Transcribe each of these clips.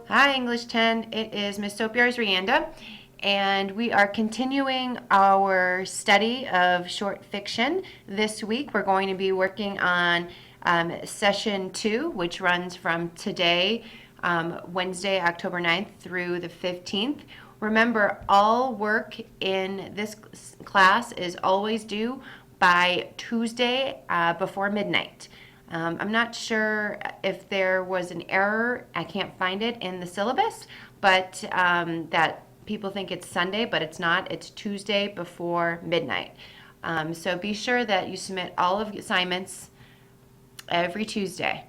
Hi English 10. It is Miss Sopiarz-Rianda, and we are continuing our study of short fiction. This week we're going to be working on session 2, which runs from today, Wednesday, October 9th through the 15th. Remember, all work in this class is always due by Tuesday before midnight. I'm not sure if there was an error. I can't find it in the syllabus, but that people think it's Sunday, but it's not. It's Tuesday before midnight. So be sure that you submit all of the assignments every Tuesday.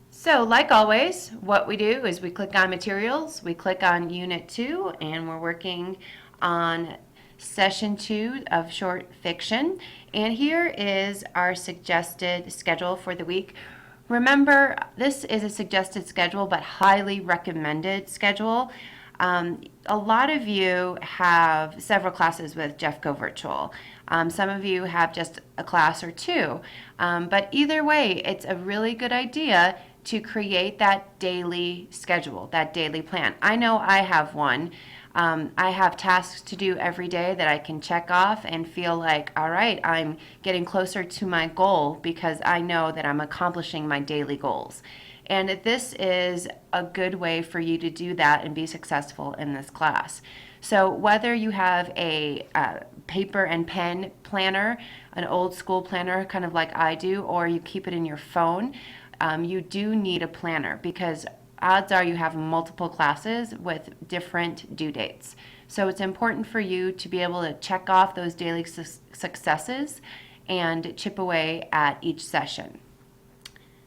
So like always, what we do is we click on materials, we click on Unit 2, and we're working on Session 2 of short fiction. And here is our suggested schedule for the week. Remember, this is a suggested schedule, but highly recommended schedule. A lot of you have several classes with Jeffco Virtual. Some of you have just a class or two. But either way, it's a really good idea to create that daily schedule, that daily plan. I know I have one. I have tasks to do every day that I can check off and feel like, all right, I'm getting closer to my goal because I know that I'm accomplishing my daily goals. And this is a good way for you to do that and be successful in this class. So whether you have a paper and pen planner, an old school planner, kind of like I do, or you keep it in your phone, you do need a planner because odds are you have multiple classes with different due dates. So it's important for you to be able to check off those daily successes and chip away at each session.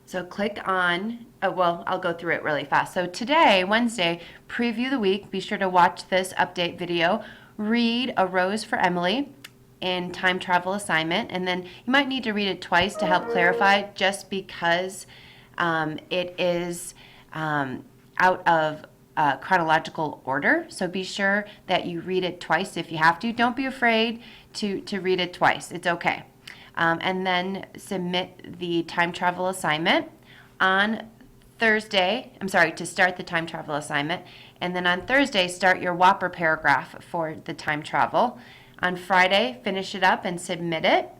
So click on, I'll go through it really fast. So today, Wednesday, preview the week. Be sure to watch this update video. Read A Rose for Emily in time travel assignment, and then you might need to read it twice to help clarify just because it is out of chronological order. So be sure that you read it twice if you have to. Don't be afraid to read it twice. It's okay. And then submit the time travel assignment on Thursday. To start the time travel assignment. And then on Thursday, start your Whopper paragraph for the time travel. On Friday, finish it up and submit it.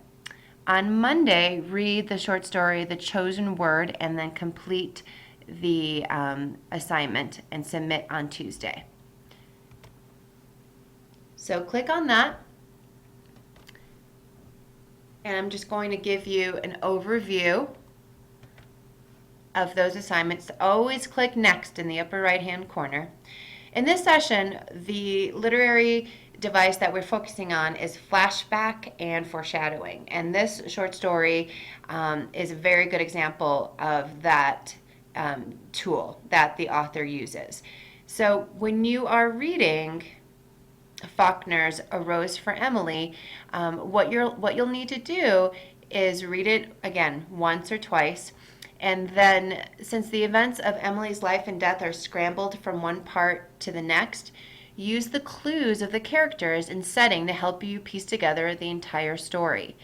On Monday, read the short story, The Chosen Word, and then complete the assignment and submit on Tuesday. So click on that. And I'm just going to give you an overview of those assignments. Always click Next in the upper right-hand corner. In this session, the literary device that we're focusing on is flashback and foreshadowing. And this short story is a very good example of that tool that the author uses. So when you are reading Faulkner's A Rose for Emily, what you'll need to do is read it again once or twice, and then since the events of Emily's life and death are scrambled from one part to the next, use the clues of the characters and setting to help you piece together the entire story.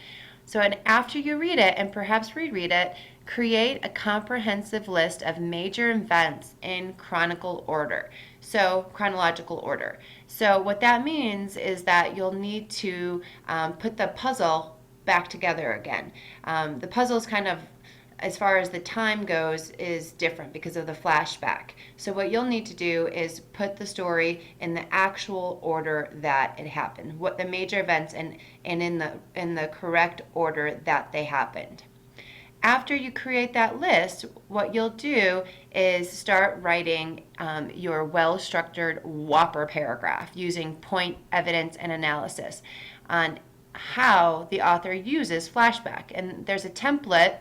So after you read it, and perhaps reread it, create a comprehensive list of major events in chronological order. So what that means is that you'll need to put the puzzle back together again. The puzzle is kind of, as far as the time goes, is different because of the flashback. So what you'll need to do is put the story in the actual order that it happened, what the major events and in the correct order that they happened. After you create that list, what you'll do is start writing your well-structured Whopper paragraph using point, evidence, and analysis on how the author uses flashback. And there's a template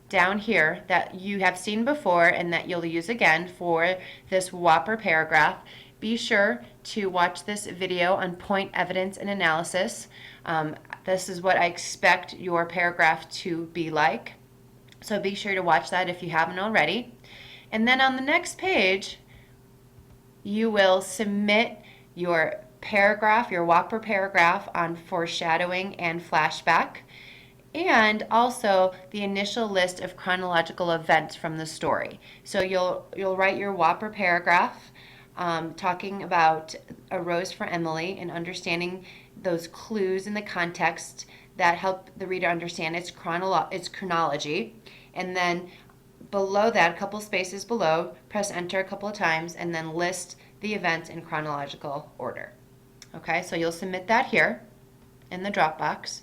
down here that you have seen before and that you'll use again for this Whopper paragraph. Be sure to watch this video on point, evidence, and analysis. This is what I expect your paragraph to be like. So be sure to watch that if you haven't already. And then on the next page, you will submit your paragraph, your Whopper paragraph on foreshadowing and flashback. and also the initial list of chronological events from the story. So you'll write your whopper paragraph talking about A Rose for Emily and understanding those clues in the context that help the reader understand its chronology. And then below that, a couple spaces below, press enter a couple of times and then list the events in chronological order. Okay, so you'll submit that here in the Dropbox.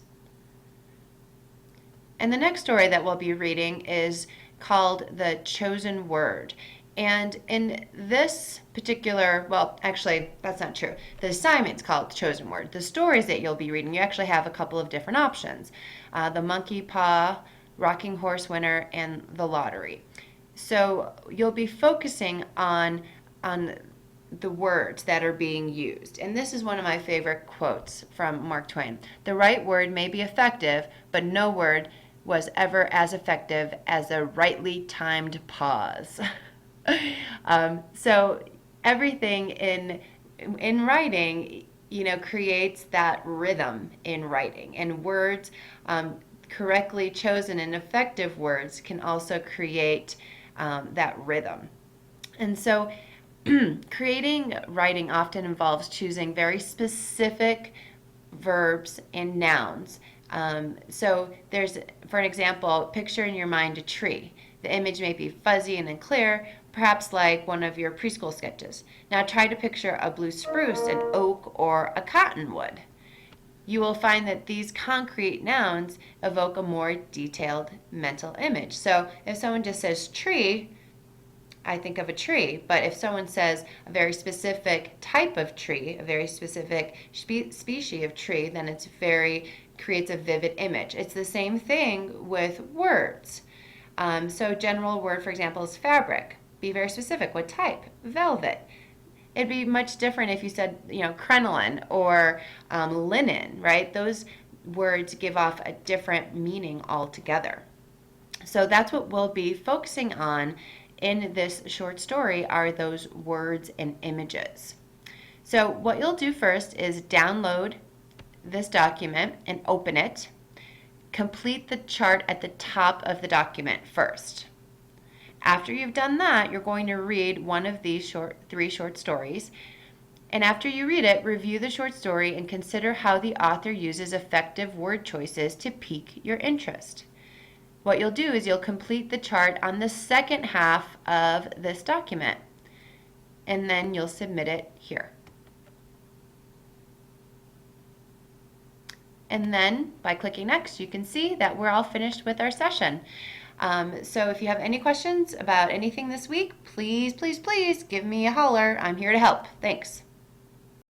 And the next story that we'll be reading is called The Chosen Word. And in this particular, well, actually, that's not true. The assignment's called Chosen Word. The stories that you'll be reading, you actually have a couple of different options. The Monkey Paw, Rocking Horse Winner, and The Lottery. So you'll be focusing on the words that are being used. And this is one of my favorite quotes from Mark Twain. The right word may be effective, but no word was ever as effective as a rightly timed pause. So everything in writing, creates that rhythm in writing, and words, correctly chosen and effective words can also create that rhythm. And so creating writing often involves choosing very specific verbs and nouns. So there's, for an example, picture in your mind a tree. The image may be fuzzy and unclear, perhaps like one of your preschool sketches. Now try to picture a blue spruce, an oak, or a cottonwood. You will find that these concrete nouns evoke a more detailed mental image. So if someone just says tree, I think of a tree, but if someone says a very specific type of tree, a very specific species of tree, then it's creates a vivid image. It's the same thing with words. So general word, for example, is fabric. Be very specific. What type? Velvet. It'd be much different if you said, crinoline or linen, right? Those words give off a different meaning altogether. So that's what we'll be focusing on in this short story, are those words and images. So what you'll do first is download this document and open it. Complete the chart at the top of the document first. After you've done that, you're going to read one of these three short stories. And after you read it, review the short story and consider how the author uses effective word choices to pique your interest. What you'll do is you'll complete the chart on the second half of this document, and then you'll submit it here. And then by clicking next, you can see that we're all finished with our session. So if you have any questions about anything this week, please, please, please give me a holler. I'm here to help. Thanks.